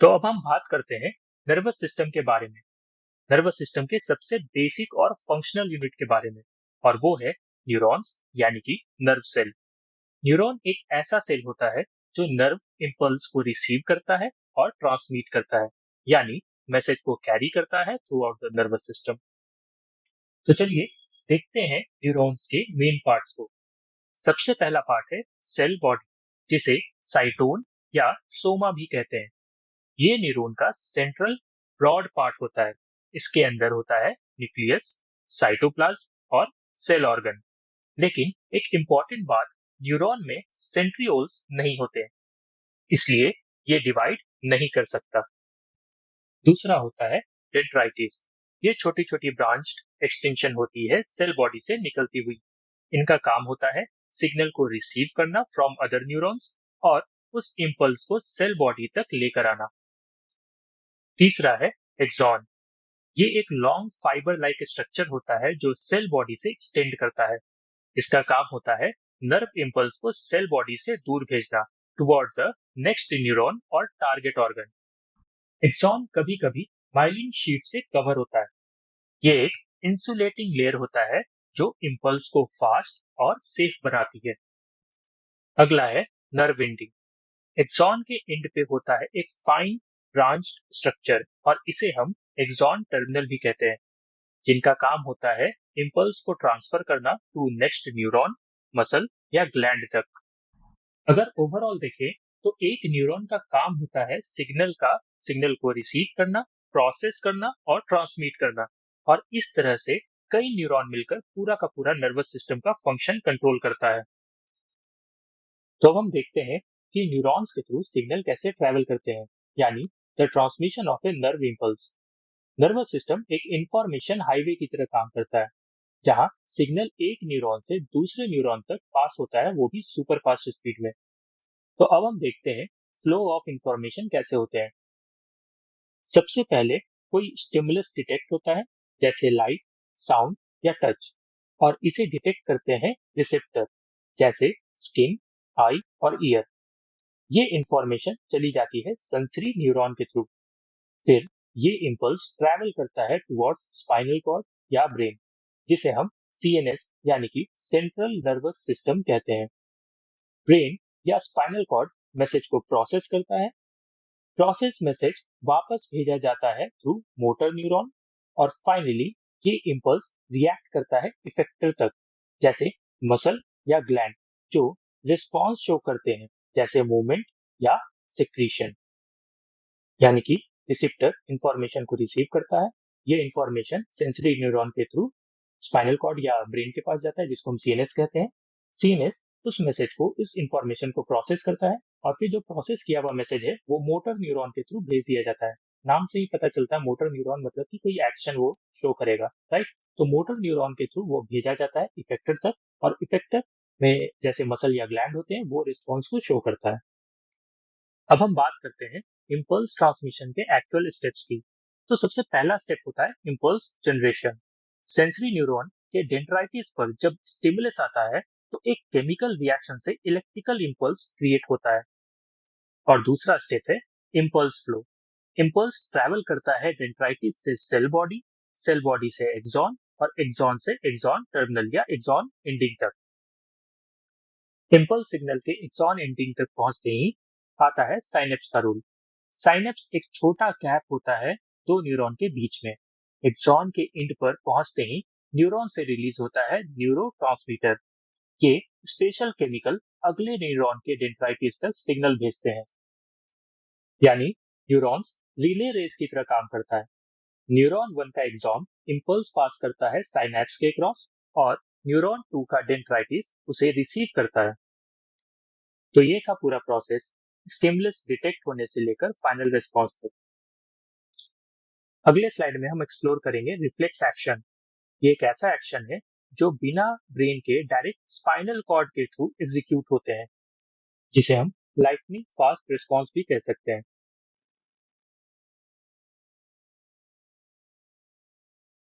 तो अब हम बात करते हैं नर्वस सिस्टम के बारे में। नर्वस सिस्टम के सबसे बेसिक और फंक्शनल यूनिट के बारे में, और वो है न्यूरॉन्स यानी कि नर्व सेल। न्यूरॉन एक ऐसा सेल होता है जो नर्व इंपल्स को रिसीव करता है और ट्रांसमिट करता है, यानी मैसेज को कैरी करता है through out the nervous system. तो चलिए देखते हैं न्यूरॉन्स के मेन पार्ट्स को। सबसे पहला पार्ट है सेल बॉडी, जिसे साइटोन या सोमा भी कहते हैं। ये न्यूरॉन का सेंट्रल ब्रॉड पार्ट होता है। इसके अंदर होता है न्यूक्लियस, साइटोप्लाज्म और सेल ऑर्गन। लेकिन एक इम्पॉर्टेंट बात, न्यूरॉन में सेंट्रियोल्स नहीं होते हैं, इसलिए ये डिवाइड नहीं कर सकता। दूसरा होता है डेंड्राइटिस। ये छोटी छोटी ब्रांच्ड एक्सटेंशन होती है सेल बॉडी से निकलती हुई। इनका काम होता है सिग्नल को रिसीव करना फ्रॉम अदर न्यूरॉन्स और उस इम्पल्स को सेल बॉडी तक लेकर आना। तीसरा है एक्सॉन। ये एक लॉन्ग फाइबर लाइक स्ट्रक्चर होता है जो सेल बॉडी से एक्सटेंड करता है। इसका काम होता है नर्व इम्पल्स को सेल बॉडी से दूर भेजना टुवर्ड द नेक्स्ट न्यूरॉन और टारगेट ऑर्गन। एक्सॉन कभी कभी माइलिन शीट से कवर होता है। ये एक इंसुलेटिंग लेयर होता है जो इम्पल्स को फास्ट और सेफ बनाती है। अगला है नर्व एंडिंग। एक्सॉन के एंड पे होता है एक फाइन ब्रांच्ड स्ट्रक्चर, और इसे हम एक्सॉन टर्मिनल भी कहते हैं, जिनका काम होता है इम्पल्स को ट्रांसफर करना टू नेक्स्ट न्यूरॉन, मसल या ग्लैंड तक। अगर ओवरऑल देखें तो एक न्यूरॉन का काम होता है सिग्नल को रिसीव करना, प्रोसेस करना और ट्रांसमिट करना, और इस तरह से कई न्यूरॉन मिलकर पूरा का पूरा नर्वस सिस्टम का फंक्शन कंट्रोल करता है। तो अब हम देखते हैं कि न्यूरॉन्स के थ्रू सिग्नल कैसे ट्रैवल करते हैं, यानी the transmission of a nerve impulse. Nervous system एक इंफॉर्मेशन हाईवे की तरह काम करता है, जहां सिग्नल एक न्यूरॉन से दूसरे न्यूरॉन तक पास होता है, वो भी सुपर फास्ट स्पीड में। तो अब हम देखते हैं फ्लो ऑफ इंफॉर्मेशन कैसे होते हैं। सबसे पहले कोई स्टिमुलस डिटेक्ट होता है, जैसे लाइट, साउंड या टच, और इसे डिटेक्ट करते हैं रिसेप्टर, जैसे स्किन, आई और ईयर। ये इंफॉर्मेशन चली जाती है सेंसरी न्यूरॉन के थ्रू। फिर ये इम्पल्स ट्रैवल करता है टुवर्ड्स स्पाइनल कॉर्ड या ब्रेन, जिसे हम सीएनएस यानी कि सेंट्रल नर्वस सिस्टम कहते हैं। ब्रेन या स्पाइनल कॉर्ड मैसेज को प्रोसेस करता है। प्रोसेस मैसेज वापस भेजा जाता है थ्रू मोटर न्यूरॉन, और फाइनली ये इम्पल्स रिएक्ट करता है इफेक्टर तक, जैसे मसल या ग्लैंड, जो रिस्पॉन्स शो करते हैं, जैसे मूवमेंट या सिक्रीशन। यानी कि रिसेप्टर इंफॉर्मेशन को रिसीव करता है, ये इंफॉर्मेशन सेंसरी न्यूरॉन के थ्रू स्पाइनल कॉर्ड या ब्रेन के पास जाता है, जिसको हम सीएनएस कहते हैं। सीएनएस उस मैसेज को, इस इंफॉर्मेशन को प्रोसेस करता है, और फिर जो प्रोसेस किया हुआ मैसेज है वो मोटर न्यूरॉन के थ्रू भेज दिया जाता है। नाम से ही पता चलता है मोटर न्यूरॉन मतलब कि कोई एक्शन वो शो करेगा, राइट। तो मोटर न्यूरॉन के थ्रू वो भेजा जाता है इफेक्टर तक, और इफेक्टर में जैसे मसल या ग्लैंड होते हैं वो रिस्पॉन्स को शो करता है। अब हम बात करते हैं इम्पल्स ट्रांसमिशन के एक्चुअल स्टेप्स की। तो सबसे पहला स्टेप होता है इम्पल्स जनरेशन। सेंसरी न्यूरॉन के डेंड्राइटिस पर जब स्टिमुलस आता है तो एक केमिकल रिएक्शन से इलेक्ट्रिकल इम्पल्स क्रिएट होता है। और दूसरा स्टेप है इम्पल्स फ्लो। इम्पल्स ट्रैवल करता है डेंड्राइटिस से सेल बॉडी से एक्सॉन, और एक्सॉन से एक्सॉन टर्मिनल या एक्सॉन एंडिंग तक। इम्पल्स सिग्नल के एक्सॉन एंडिंग तक पहुंचते ही आता है साइनेप्स का रोल। साइनेप्स एक छोटा गैप होता है दो न्यूरॉन के बीच में। एक्सॉन के एंड पर पहुंचते ही न्यूरॉन से रिलीज होता है न्यूरोट्रांसमीटर। ये स्पेशल केमिकल अगले न्यूरॉन के डेंड्राइटिस तक सिग्नल भेजते हैं, यानी न्यूरॉन्स रिले रेस की तरह काम करता है। न्यूरॉन 1 का एक्सॉन इम्पल्स पास करता है साइनेप्स के क्रॉस, और न्यूरॉन 2 का डेंड्राइटिस उसे रिसीव करता है। तो ये था पूरा प्रोसेस, स्टिमुलस डिटेक्ट होने से लेकर फाइनल रिस्पॉन्स तक। अगले स्लाइड में हम एक्सप्लोर करेंगे रिफ्लेक्स एक्शन। ये एक ऐसा एक्शन है जो बिना ब्रेन के डायरेक्ट स्पाइनल कॉर्ड के थ्रू एग्जीक्यूट होते हैं, जिसे हम लाइटनिंग फास्ट रिस्पॉन्स भी कह सकते हैं।